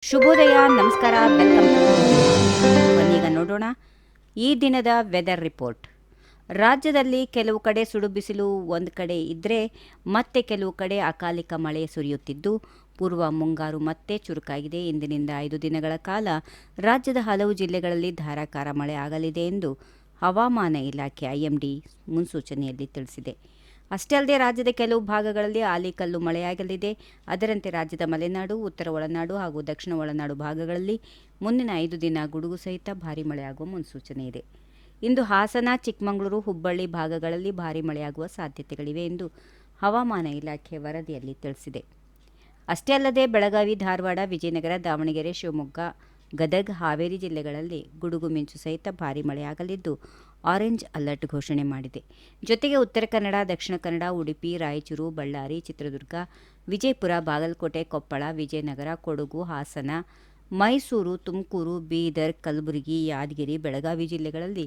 ಶುಭೋದಯ, ನಮಸ್ಕಾರ, welcome to. ಬನ್ನೀಗ ನೋಡೋಣ ಈ ದಿನದ ವೆದರ್ ರಿಪೋರ್ಟ್. ರಾಜ್ಯದಲ್ಲಿ ಕೆಲವು ಕಡೆ ಸುಡು ಬಿಸಿಲು ಒಂದು ಕಡೆ ಇದ್ದರೆ ಮತ್ತೆ ಕೆಲವು ಕಡೆ ಅಕಾಲಿಕ ಮಳೆ ಸುರಿಯುತ್ತಿದ್ದು ಪೂರ್ವ ಮುಂಗಾರು ಮತ್ತೆ ಚುರುಕಾಗಿದೆ. ಇಂದಿನಿಂದ 5 ದಿನಗಳ ಕಾಲ ರಾಜ್ಯದ ಹಲವು ಜಿಲ್ಲೆಗಳಲ್ಲಿ ಧಾರಾಕಾರ ಮಳೆ ಆಗಲಿದೆ ಎಂದು ಹವಾಮಾನ ಇಲಾಖೆ ಐಎಂಡಿ ಮುನ್ಸೂಚನೆಯಲ್ಲಿ ತಿಳಿಸಿದೆ. ಅಷ್ಟೇ ಅಲ್ಲದೆ ರಾಜ್ಯದ ಕೆಲವು ಭಾಗಗಳಲ್ಲಿ ಆಲಿಕಲ್ಲು ಮಳೆಯಾಗಲಿದೆ. ಅದರಂತೆ ರಾಜ್ಯದ ಮಲೆನಾಡು, ಉತ್ತರ ಒಳನಾಡು ಹಾಗೂ ದಕ್ಷಿಣ ಒಳನಾಡು ಭಾಗಗಳಲ್ಲಿ ಮುಂದಿನ 5 ದಿನ ಗುಡುಗು ಸಹಿತ ಭಾರೀ ಮಳೆಯಾಗುವ ಮುನ್ಸೂಚನೆ ಇದೆ. ಇಂದು ಹಾಸನ, ಚಿಕ್ಕಮಗಳೂರು, ಹುಬ್ಬಳ್ಳಿ ಭಾಗಗಳಲ್ಲಿ ಭಾರೀ ಮಳೆಯಾಗುವ ಸಾಧ್ಯತೆಗಳಿವೆ ಎಂದು ಹವಾಮಾನ ಇಲಾಖೆ ವರದಿಯಲ್ಲಿ ತಿಳಿಸಿದೆ. ಅಷ್ಟೇ ಅಲ್ಲದೆ ಬೆಳಗಾವಿ, ಧಾರವಾಡ, ವಿಜಯನಗರ, ದಾವಣಗೆರೆ, ಶಿವಮೊಗ್ಗ, ಗದಗ, ಹಾವೇರಿ ಜಿಲ್ಲೆಗಳಲ್ಲಿ ಗುಡುಗು ಮಿಂಚು ಸಹಿತ ಭಾರೀ ಮಳೆಯಾಗಲಿದ್ದು ಆರೆಂಜ್ ಅಲರ್ಟ್ ಘೋಷಣೆ ಮಾಡಿದೆ. ಜೊತೆಗೆ ಉತ್ತರ ಕನ್ನಡ, ದಕ್ಷಿಣ ಕನ್ನಡ, ಉಡುಪಿ, ರಾಯಚೂರು, ಬಳ್ಳಾರಿ, ಚಿತ್ರದುರ್ಗ, ವಿಜಯಪುರ, ಬಾಗಲಕೋಟೆ, ಕೊಪ್ಪಳ, ವಿಜಯನಗರ, ಕೊಡಗು, ಹಾಸನ, ಮೈಸೂರು, ತುಮಕೂರು, ಬೀದರ್, ಕಲಬುರಗಿ, ಯಾದಗಿರಿ, ಬೆಳಗಾವಿ ಜಿಲ್ಲೆಗಳಲ್ಲಿ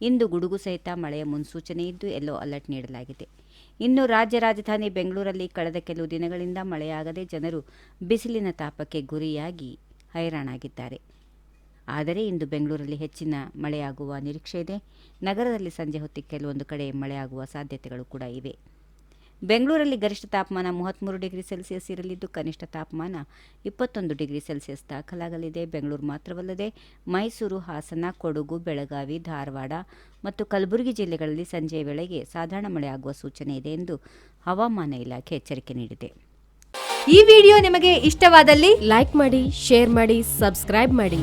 ಇಂದು ಗುಡುಗು ಸಹಿತ ಮಳೆಯ ಮುನ್ಸೂಚನೆ ಇದ್ದು ಯೆಲ್ಲೋ ಅಲರ್ಟ್ ನೀಡಲಾಗಿದೆ. ಇನ್ನು ರಾಜ್ಯ ರಾಜಧಾನಿ ಬೆಂಗಳೂರಲ್ಲಿ ಕಳೆದ ಕೆಲವು ದಿನಗಳಿಂದ ಮಳೆಯಾಗದೆ ಜನರು ಬಿಸಿಲಿನ ತಾಪಕ್ಕೆ ಗುರಿಯಾಗಿ ಹೈರಾಣಾಗಿದ್ದಾರೆ. ಆದರೆ ಇಂದು ಬೆಂಗಳೂರಲ್ಲಿ ಹೆಚ್ಚಿನ ಮಳೆಯಾಗುವ ನಿರೀಕ್ಷೆ ಇದೆ. ನಗರದಲ್ಲಿ ಸಂಜೆ ಹೊತ್ತಿಗೆ ಕೆಲವೊಂದು ಕಡೆ ಮಳೆಯಾಗುವ ಸಾಧ್ಯತೆಗಳು ಕೂಡ ಇವೆ. ಬೆಂಗಳೂರಲ್ಲಿ ಗರಿಷ್ಠ ತಾಪಮಾನ 33 ಡಿಗ್ರಿ ಸೆಲ್ಸಿಯಸ್ ಇರಲಿದ್ದು ಕನಿಷ್ಠ ತಾಪಮಾನ 21 ಡಿಗ್ರಿ ಸೆಲ್ಸಿಯಸ್ ದಾಖಲಾಗಲಿದೆ. ಬೆಂಗಳೂರು ಮಾತ್ರವಲ್ಲದೆ ಮೈಸೂರು, ಹಾಸನ, ಕೊಡಗು, ಬೆಳಗಾವಿ, ಧಾರವಾಡ ಮತ್ತು ಕಲಬುರಗಿ ಜಿಲ್ಲೆಗಳಲ್ಲಿ ಸಂಜೆಯ ವೇಳೆಗೆ ಸಾಧಾರಣ ಮಳೆಯಾಗುವ ಸೂಚನೆ ಇದೆ ಎಂದು ಹವಾಮಾನ ಇಲಾಖೆ ಎಚ್ಚರಿಕೆ ನೀಡಿದೆ. ಈ ವಿಡಿಯೋ ನಿಮಗೆ ಇಷ್ಟವಾದಲ್ಲಿ ಲೈಕ್ ಮಾಡಿ, ಶೇರ್ ಮಾಡಿ, ಸಬ್ಸ್ಕ್ರೈಬ್ ಮಾಡಿ.